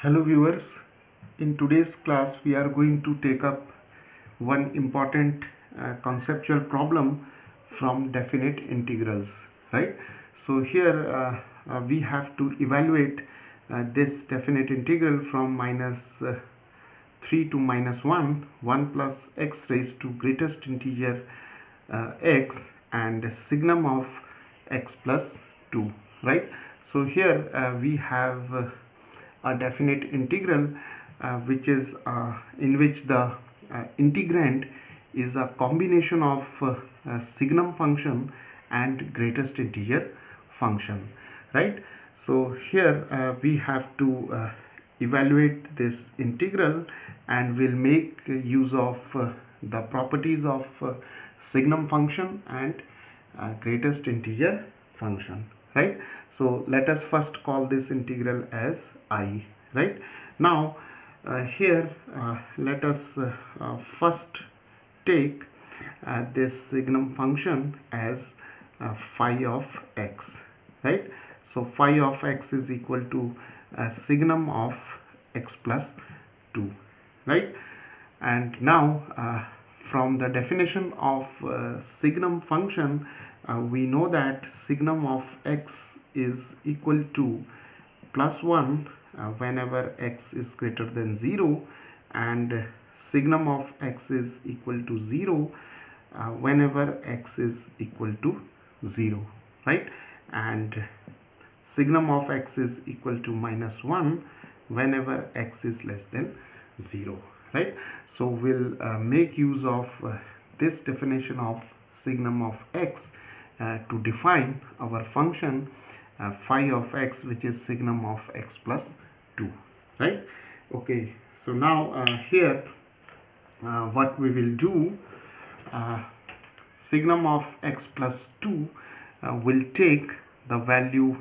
Hello viewers, in today's class we are going to take up one important conceptual problem from definite integrals, right? So here we have to evaluate this definite integral from minus 3 to minus 1 plus x raised to greatest integer x and signum of x plus 2, right? So here we have a definite integral which is in which the integrand is a combination of signum function and greatest integer function, right? So here we have to evaluate this integral and we'll make use of the properties of signum function and greatest integer function, right? So let us first call this integral as I, right? Now here let us first take this signum function as phi of x, right? So phi of x is equal to signum of x plus 2, right? And now from the definition of signum function, we know that signum of x is equal to plus 1 whenever x is greater than 0, and signum of x is equal to 0 whenever x is equal to 0, right? And signum of x is equal to minus 1 whenever x is less than 0, right? So we'll make use of this definition of signum of x to define our function phi of x, which is signum of x plus 2, right? Okay, so now here what we will do, signum of x plus 2 will take the value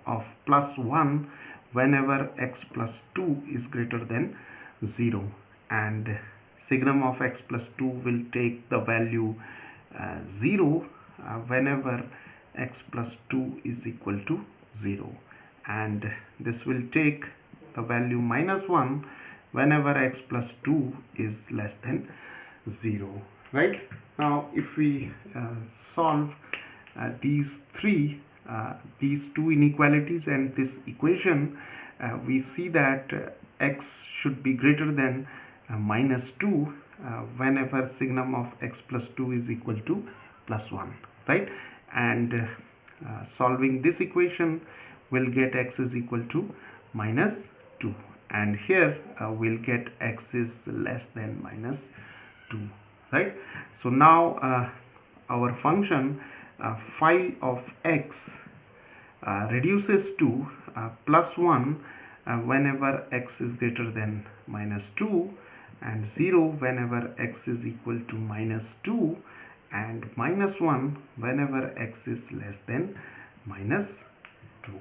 of plus 1 whenever x plus 2 is greater than 0, and signum of x plus 2 will take the value 0 whenever x plus 2 is equal to 0, and this will take the value minus 1 whenever x plus 2 is less than 0, right? Now if we solve these two inequalities and this equation, we see that x should be greater than minus 2 whenever signum of x plus 2 is equal to plus 1, right? And solving this equation will get x is equal to minus 2, and here we'll get x is less than minus 2, right? So now our function phi of x reduces to plus 1 whenever x is greater than minus 2, and 0 whenever x is equal to minus 2, and minus 1 whenever x is less than minus 2,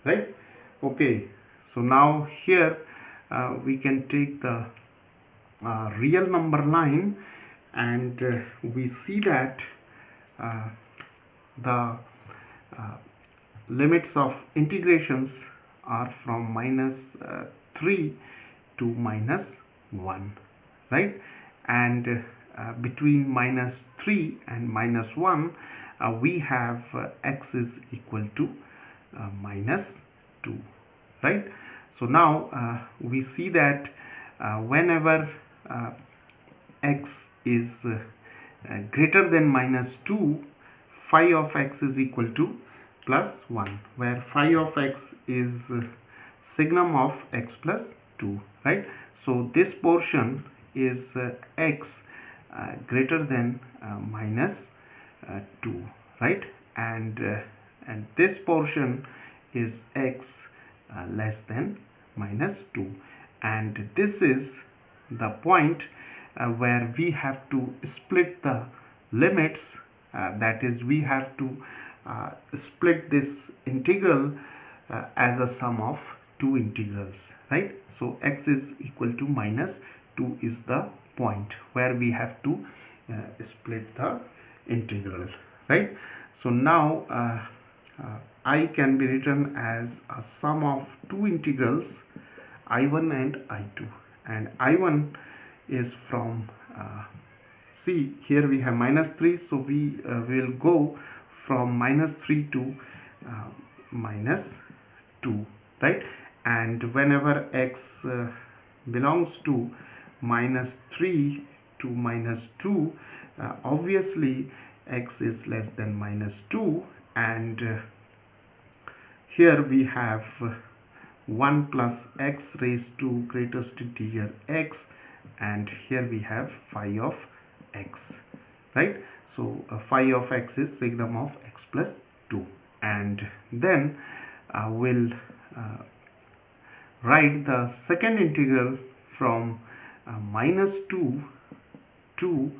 right? Okay, so now here we can take the real number line, and we see that the limits of integrations are from minus 3 to minus 1, right? And between minus 3 and minus 1 we have x is equal to minus 2, right? So now we see that whenever x is greater than minus 2, phi of x is equal to plus 1, where phi of x is signum of x plus 2, right? So this portion is x greater than minus 2, right? And this portion is x less than minus 2, and this is the point where we have to split the limits, that is we have to split this integral as a sum of two integrals, right? So x is equal to minus 2 is the point where we have to split the integral, right? So now I can be written as a sum of two integrals I1 and I2, and I1 is from see, here we have -3, so we will go from -3 to -2, right? And whenever x belongs to -3 to -2, obviously x is less than -2, and here we have 1 plus x raised to greatest integer x, and here we have phi of x, right? So phi of x is signum of x plus 2, and then we'll write the second integral from -2 to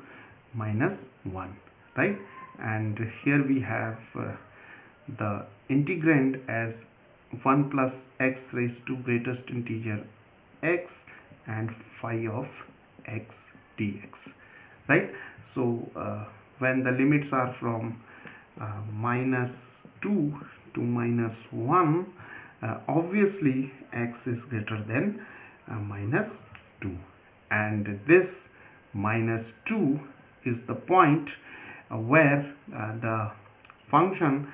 -1, right? And here we have the integrand as 1 plus x raised to greatest integer x and phi of x dx, right? So when the limits are from -2 to -1, obviously x is greater than -2, and this -2 is the point where the function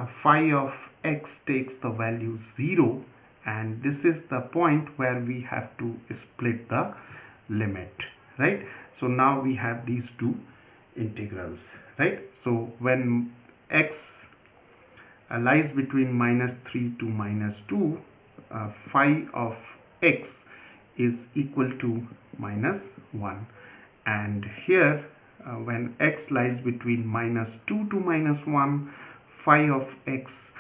phi of x takes the value 0, and this is the point where we have to split the limit, right? So now we have these two integrals, right? So when x lies between -3 to -2, phi of x is equal to -1, and here when x lies between -2 to -1, phi of x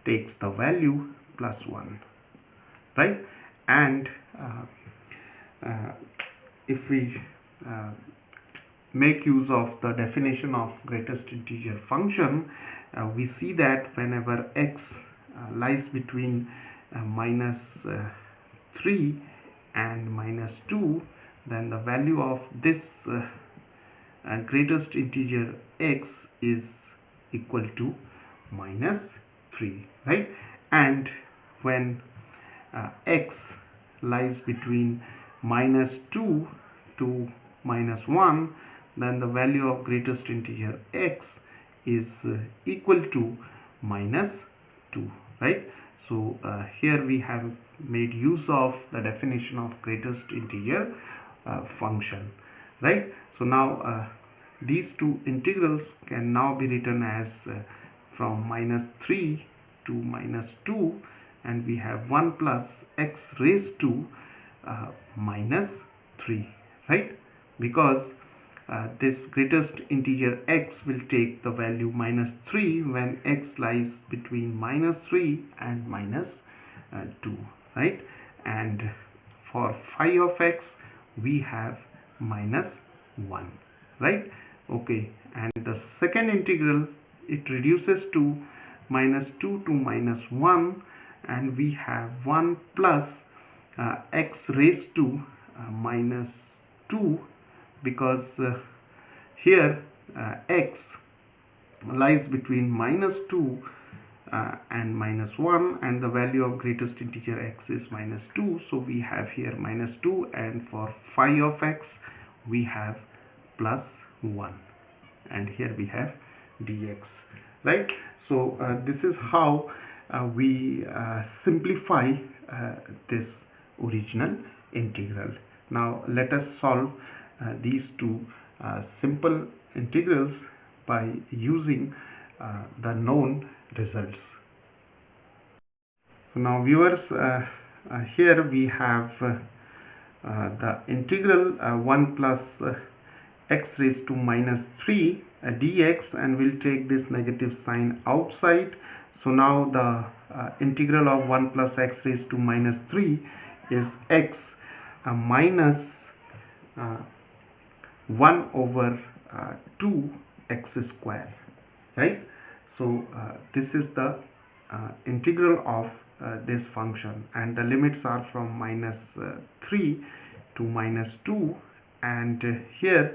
takes the value +1, right? And if we make use of the definition of greatest integer function, we see that whenever x lies between -3 and -2, then the value of this greatest integer x is equal to -3, right? And when x lies between -2 to -1, then the value of greatest integer x is equal to -2, right? So here we have made use of the definition of greatest integer function, right? So now these two integrals can now be written as from -3 to -2, and we have 1 plus x raised to -3, right? Because this greatest integer x will take the value -3 when x lies between -3 and -2, right? And for phi of x we have -1, right? Okay, and the second integral, it reduces to -2 to -1, and we have 1 plus x raised to -2, because here x lies between -2 and -1, and the value of greatest integer x is -2, so we have here -2, and for phi of x we have +1, and here we have dx, right? So this is how we simplify this original integral. Now let us solve these two simple integrals by using the known results. So now viewers, here we have the integral 1 plus x raised to -3 dx, and we'll take this negative sign outside. So now the integral of 1 plus x raised to -3 is x minus 1 over 2x square, right? So this is the integral of this function, and the limits are from -3 to -2, and here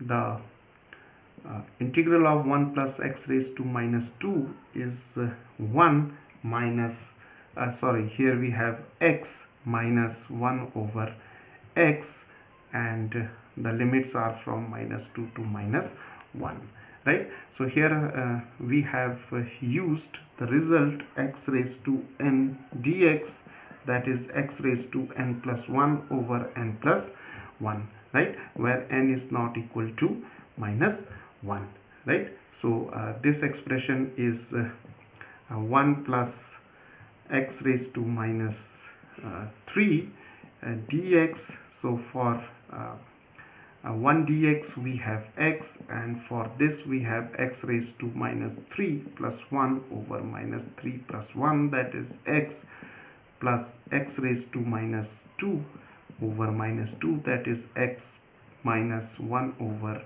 the integral of 1 plus x raised to -2 is 1 minus here we have x minus 1 over x, and the limits are from minus 2 to minus 1, right? So here we have used the result x raised to n dx, that is x raised to n plus 1 over n plus 1, right, where n is not equal to minus 1, right? So this expression is 1 plus x raised to minus 3 dx. So for 1 dx we have x, and for this we have x raised to minus 3 plus 1 over minus 3 plus 1, that is x, plus x raised to minus 2 over minus 2, that is x minus 1 over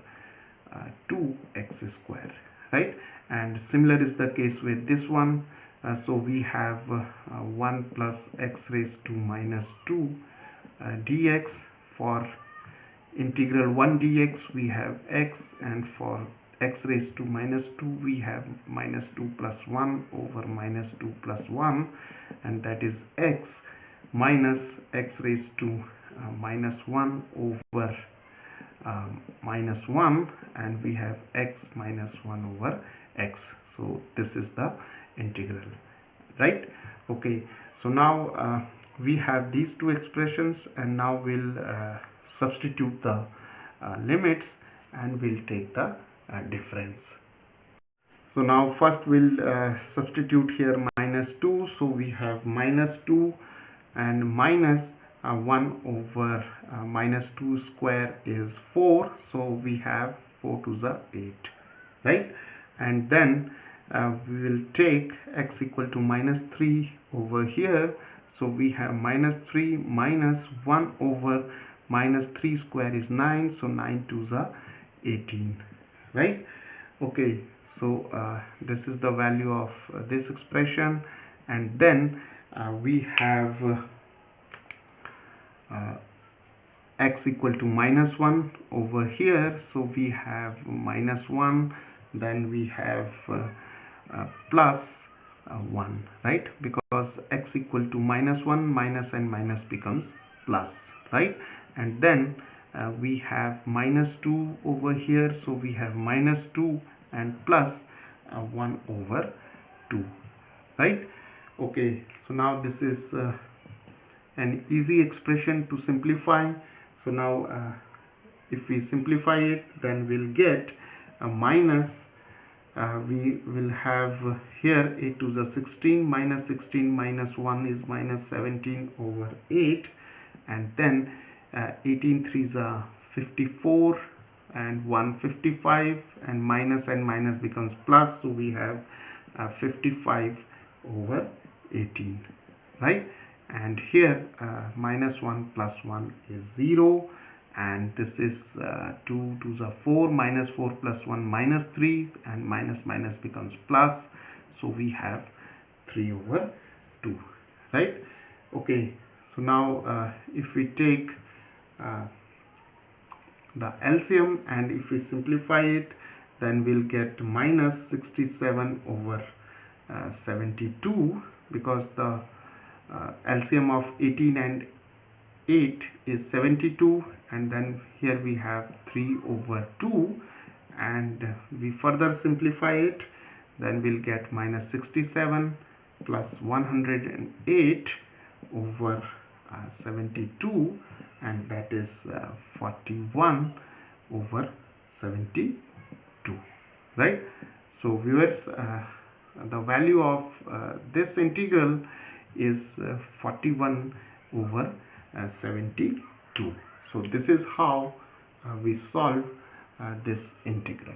2x square, right? And similar is the case with this one. So we have 1 plus x raised to minus 2 dx. For integral 1 dx we have x, and for x raised to minus 2 we have minus 2 plus 1 over minus 2 plus 1, and that is x minus x raised to minus 1 over minus 1, and we have x minus 1 over x. So this is the integral, right? Okay, so now we have these two expressions, and now we'll substitute the limits, and we'll take the difference. So now first we'll substitute here minus 2, so we have minus 2 and minus 1 over minus 2 square is 4, so we have 4 to the 8, right? And then we will take x equal to minus 3 over here, so we have minus 3 minus 1 over minus 3 square is 9, so 9 to the 18, right? Okay, so this is the value of this expression, and then we have x equal to minus 1 over here, so we have minus 1, then we have plus 1, right? Because x equal to minus 1, minus and minus becomes plus, right? And then we have minus 2 over here, so we have minus 2 and plus 1 over 2, right? Okay, so now this is an easy expression to simplify. So now if we simplify it, then we'll get a minus, we will have here 8 to the 16, minus 16 minus 1 is minus 17 over 8, and then 18 3s are 54, and 155, and minus becomes plus, so we have 55 over 18, right? And here minus 1 plus 1 is 0, and this is 2 to the 4, minus 4 plus 1 minus 3, and minus becomes plus, so we have 3 over 2, right? Okay, so now if we take the LCM, and if we simplify it, then we'll get minus 67 over 72, because the LCM of 18 and 8 is 72, and then here we have 3 over 2, and we further simplify it, then we'll get minus 67 plus 108 over 72, and that is 41 over 72, right? So viewers, the value of this integral is 41 over 72. So this is how we solve this integral.